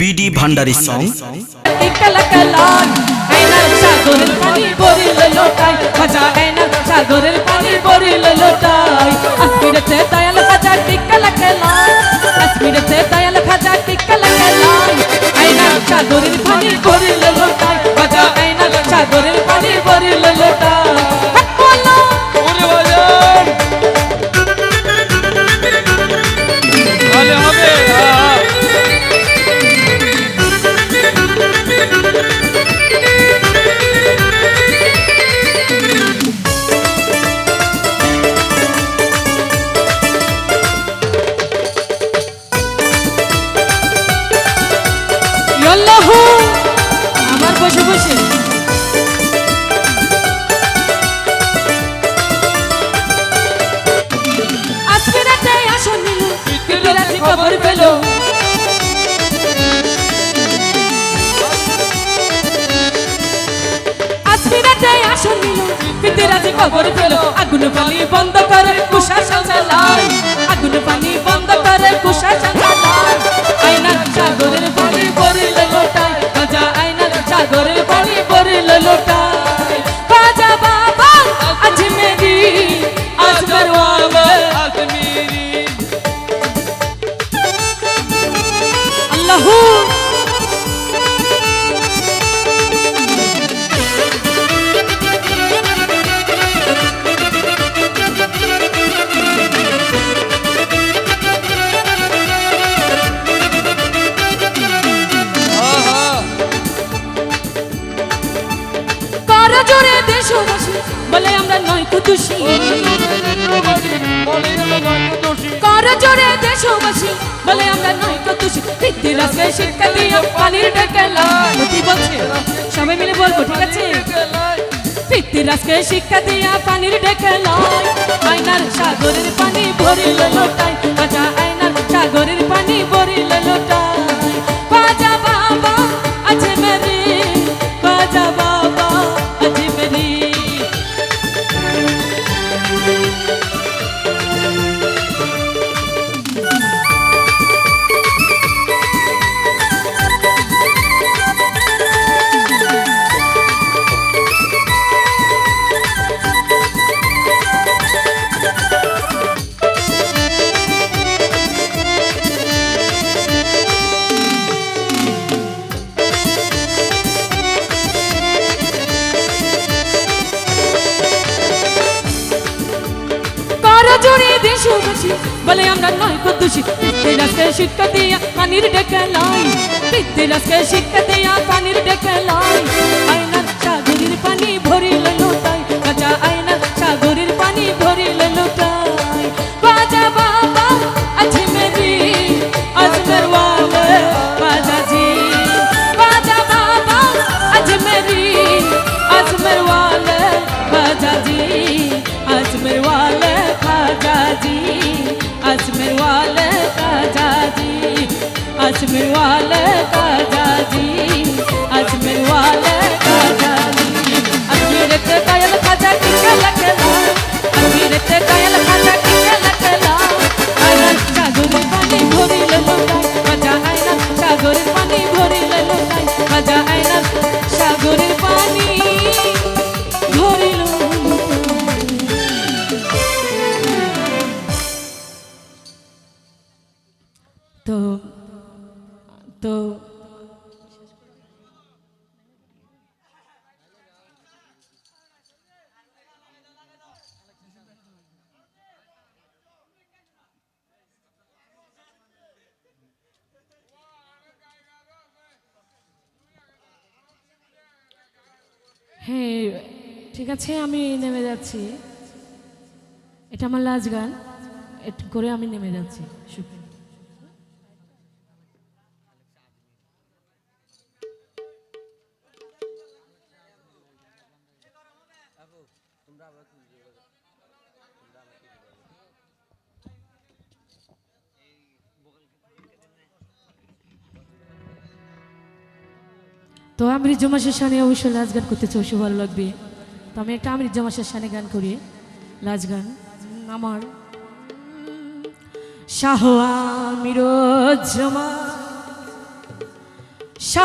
BD Bhandari song. সাগরের পানি ভরিল লোটাই কাশ্মীরেতে দয়াল খাজা টিক্কা লাগালাই কাশ্মীরেতে দয়াল খাজা টিক্কা লাগালাই আইনা সাগরের পানি ভরিল লোটাই খাজা আইনা সাগরের পানি ভরিল লোটাই বলো ওরে বাজার আলে হবে আমার বসে বসে আসমিরাতে আসন নিল বিরাজি খবর পেল আসমিরাতে আসন নিল বিরাজি খবর পেল আগুন পানি বন্ধ করে কুশাসন চালায় আগুন পানি বন্ধ করে কুশাসন চালায় আইনা সাগরের পানি ভরিল লোটায় খাজা আইনা সাগরের পানি ভরিল লোটায় খাজা বাবা আজমেরি আজমের ওয়ালা আজমেরি আল্লাহু জোরে দেশবাসী বলে আমরা নয় কুতুষী কর জোরে দেশবাসী বলে আমরা নয় কুতুষী ইতিহাসকে শিক্ষা দিয়ে পানির ঢেকেলা কি বলছে সবাই মিলে বলবো ঠিক আছে ইতিহাসকে শিক্ষা দিয়ে পানির ঢেকেলা আয়নার সাগরের পানি ভরিল লোটাই খাজা আয়নার সাগরের পানি ভরিল লোটাই খাজা বাবা আজমেরি খাজা বাবা আজমেরি দেশবাসী বলে আমরা নয় কুতুষী ইতিহাসকে শিক্ষা দিয়া পানির ঢেকেলাই ইতিহাসকে শিক্ষা দিয়া পানির ঢেকেলাই আয়নার সাগরের পানি ভরিল লোটাই খাজা আয়নার সাগরের পানি ভরিল লোটাই খাজা বাবা আজমেরি আজমের ওয়ালা খাজাজি খাজা বাবা আজমেরি আজমের ওয়ালা খাজাজি আজমের ওয়ালা खाजाजी अजमेर वाले खाजाजी अजमेर वाले खाजाजी अजमेर वाले खाजाजी अजमेर ते दयाल खाजा टिक्का लगला अजमेर ते दयाल खाजा टिक्का लगला आयना सागरेर पानी भरिल लोटाय खाजा आयना सागरेर पानी भरिल लोटाय खाजा आयना सागरेर पानी भरिल तो হ্যাঁ ঠিক আছে আমি নেমে যাচ্ছি এটা আমার লাস্ট গান একটু করে আমি নেমে যাচ্ছি তো আমির জমাশের শানে অবশ্যই লাস্ট গান করতে চাই, ভালো লাগবে। তো আমি একটা আমির জমাশের শানে গান করি, লাস্ট গান আমার শাহ আমির জমা।